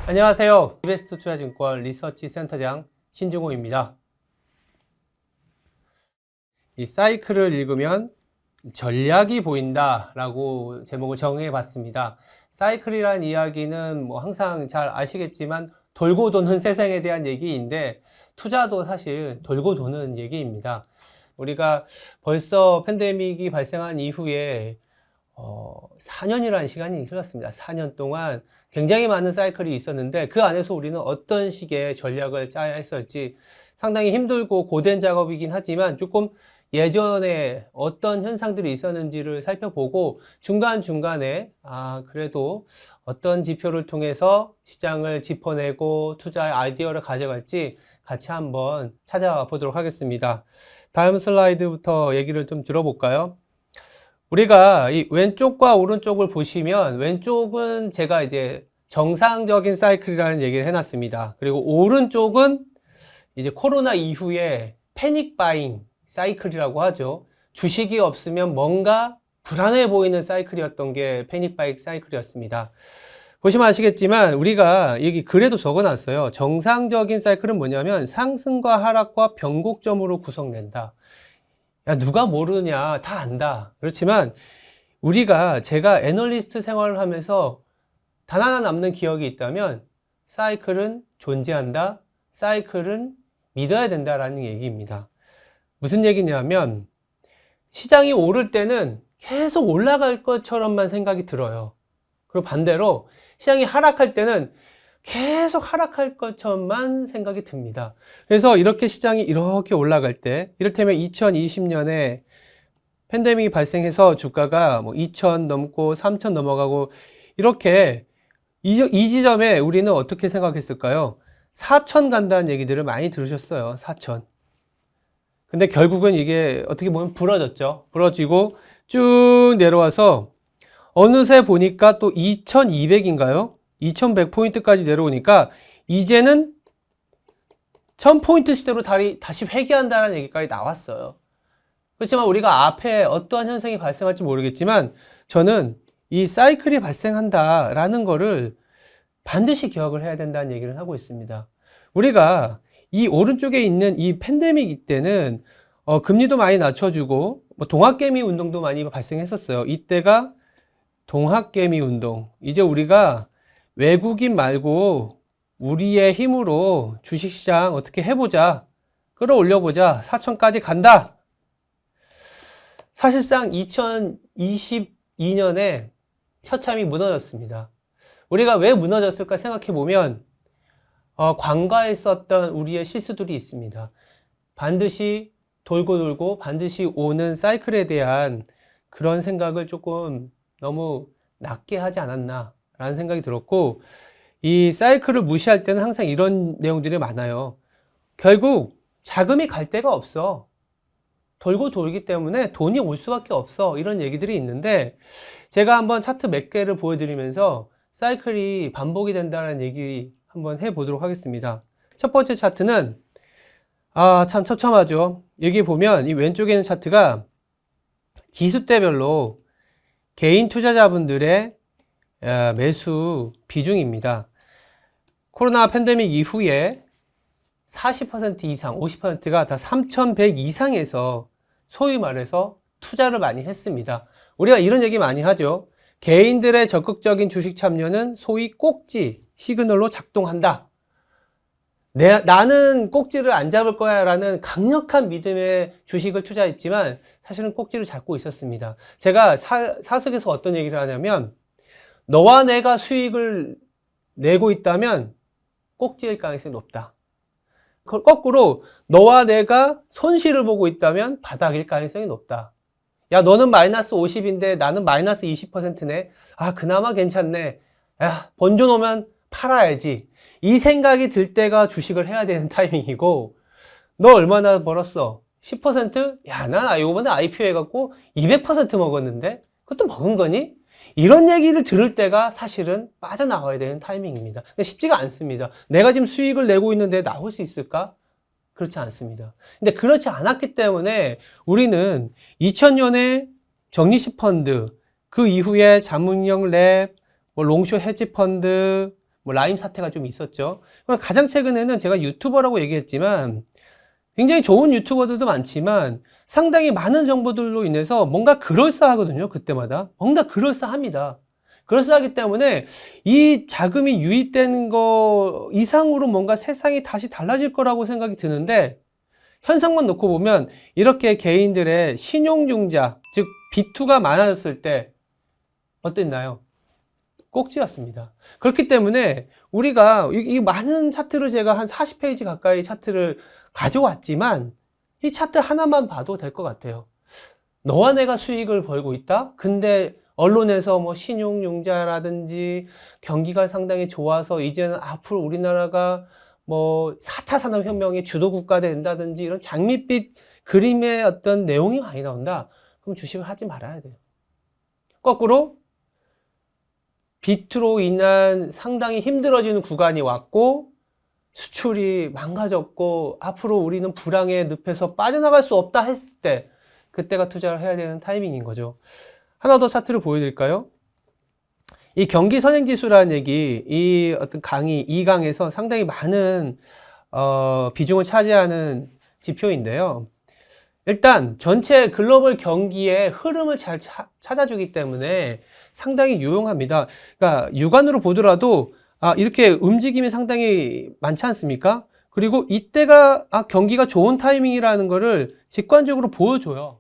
안녕하세요. 이베스트 투자증권 리서치 센터장 신중호입니다. 이 사이클을 읽으면 전략이 보인다 라고 제목을 정해봤습니다. 사이클이란 이야기는 항상 잘 아시겠지만 돌고 도는 세상에 대한 얘기인데 투자도 사실 돌고 도는 얘기입니다. 우리가 벌써 팬데믹이 발생한 이후에 4년이라는 시간이 흘렀습니다. 4년 동안 굉장히 많은 사이클이 있었는데 그 안에서 우리는 어떤 식의 전략을 짜야 했을지 상당히 힘들고 고된 작업이긴 하지만 조금 예전에 어떤 현상들이 있었는지를 살펴보고 중간중간에 그래도 어떤 지표를 통해서 시장을 짚어내고 투자의 아이디어를 가져갈지 같이 한번 찾아보도록 하겠습니다. 다음 슬라이드부터 얘기를 좀 들어볼까요? 우리가 이 왼쪽과 오른쪽을 보시면 왼쪽은 제가 이제 정상적인 사이클이라는 얘기를 해놨습니다. 그리고 오른쪽은 이제 코로나 이후에 패닉 바잉 사이클이라고 하죠. 주식이 없으면 뭔가 불안해 보이는 사이클이었던 게 패닉 바잉 사이클이었습니다. 보시면 아시겠지만 우리가 여기 글에도 적어놨어요. 정상적인 사이클은 뭐냐면 상승과 하락과 변곡점으로 구성된다. 야, 누가 모르냐, 다 안다. 그렇지만 제가 애널리스트 생활을 하면서 단 하나 남는 기억이 있다면 사이클은 존재한다, 사이클은 믿어야 된다라는 얘기입니다. 무슨 얘기냐면 시장이 오를 때는 계속 올라갈 것처럼만 생각이 들어요. 그리고 반대로 시장이 하락할 때는 계속 하락할 것처럼만 생각이 듭니다. 그래서 이렇게 시장이 이렇게 올라갈 때, 이를테면 2020년에 팬데믹이 발생해서 주가가 2,000 넘고 3,000 넘어가고 이렇게 이 지점에 우리는 어떻게 생각했을까요? 4,000 간다는 얘기들을 많이 들으셨어요. 4,000. 근데 결국은 이게 어떻게 보면 부러졌죠. 부러지고 쭉 내려와서 어느새 보니까 또 2,200인가요? 2,100포인트까지 내려오니까 이제는 1,000포인트 시대로 다시 회귀한다는 얘기까지 나왔어요. 그렇지만 우리가 앞에 어떠한 현상이 발생할지 모르겠지만 저는 이 사이클이 발생한다라는 거를 반드시 기억을 해야 된다는 얘기를 하고 있습니다. 우리가 이 오른쪽에 있는 이 팬데믹 때는 금리도 많이 낮춰주고 동학개미 운동도 많이 발생했었어요. 이때가 동학개미 운동. 이제 우리가 외국인 말고 우리의 힘으로 주식시장 어떻게 해보자, 끌어올려보자, 4,000까지 간다. 사실상 2022년에 처참히 무너졌습니다. 우리가 왜 무너졌을까 생각해보면 관과했었던 우리의 실수들이 있습니다. 반드시 돌고 돌고 반드시 오는 사이클에 대한 그런 생각을 조금 너무 낮게 하지 않았나 라는 생각이 들었고, 이 사이클을 무시할 때는 항상 이런 내용들이 많아요. 결국 자금이 갈 데가 없어. 돌고 돌기 때문에 돈이 올 수밖에 없어. 이런 얘기들이 있는데 제가 한번 차트 몇 개를 보여드리면서 사이클이 반복이 된다는 얘기 한번 해보도록 하겠습니다. 첫 번째 차트는 참 처참하죠. 여기 보면 이 왼쪽에 있는 차트가 기수대별로 개인 투자자분들의 매수 비중입니다. 코로나 팬데믹 이후에 40% 이상, 50%가 다 3,100 이상에서 소위 말해서 투자를 많이 했습니다. 우리가 이런 얘기 많이 하죠. 개인들의 적극적인 주식 참여는 소위 꼭지, 시그널로 작동한다. 나는 꼭지를 안 잡을 거야 라는 강력한 믿음의 주식을 투자했지만 사실은 꼭지를 잡고 있었습니다. 제가 사석에서 어떤 얘기를 하냐면 너와 내가 수익을 내고 있다면 꼭지일 가능성이 높다. 거꾸로 너와 내가 손실을 보고 있다면 바닥일 가능성이 높다. 야, 너는 마이너스 50인데 나는 마이너스 20%네. 그나마 괜찮네. 야, 번져놓으면 팔아야지. 이 생각이 들 때가 주식을 해야 되는 타이밍이고, 너 얼마나 벌었어? 10%? 야, 난 이번에 IPO 해갖고 200% 먹었는데? 그것도 먹은 거니? 이런 얘기를 들을 때가 사실은 빠져나와야 되는 타이밍입니다. 쉽지가 않습니다. 내가 지금 수익을 내고 있는데 나올 수 있을까? 그렇지 않습니다. 근데 그렇지 않았기 때문에 우리는 2000년에 적립식 펀드, 그 이후에 자문형 랩, 롱숏 헤지 펀드, 뭐 라임 사태가 좀 있었죠. 가장 최근에는 제가 유튜버라고 얘기했지만 굉장히 좋은 유튜버들도 많지만 상당히 많은 정보들로 인해서 뭔가 그럴싸하거든요. 그때마다 뭔가 그럴싸합니다. 그럴싸하기 때문에 이 자금이 유입되는 거 이상으로 뭔가 세상이 다시 달라질 거라고 생각이 드는데, 현상만 놓고 보면 이렇게 개인들의 신용융자, 즉 B2가 많아졌을 때 어땠나요? 꼭지였습니다. 그렇기 때문에 우리가 이 많은 차트를 제가 한 40페이지 가까이 차트를 가져왔지만 이 차트 하나만 봐도 될 것 같아요. 너와 내가 수익을 벌고 있다? 근데 언론에서 뭐 신용융자라든지 경기가 상당히 좋아서 이제는 앞으로 우리나라가 뭐 4차 산업혁명의 주도국가 된다든지 이런 장밋빛 그림의 어떤 내용이 많이 나온다. 그럼 주식을 하지 말아야 돼요. 거꾸로 비트로 인한 상당히 힘들어지는 구간이 왔고 수출이 망가졌고 앞으로 우리는 불황의 늪에서 빠져나갈 수 없다 했을 때 그때가 투자를 해야 되는 타이밍인 거죠. 하나 더 차트를 보여드릴까요? 이 경기 선행지수라는 얘기, 이 어떤 강의 2강에서 상당히 많은 비중을 차지하는 지표인데요. 일단 전체 글로벌 경기의 흐름을 잘 찾아주기 때문에 상당히 유용합니다. 그러니까 육안으로 보더라도 이렇게 움직임이 상당히 많지 않습니까? 그리고 이때가 경기가 좋은 타이밍이라는 거를 직관적으로 보여줘요.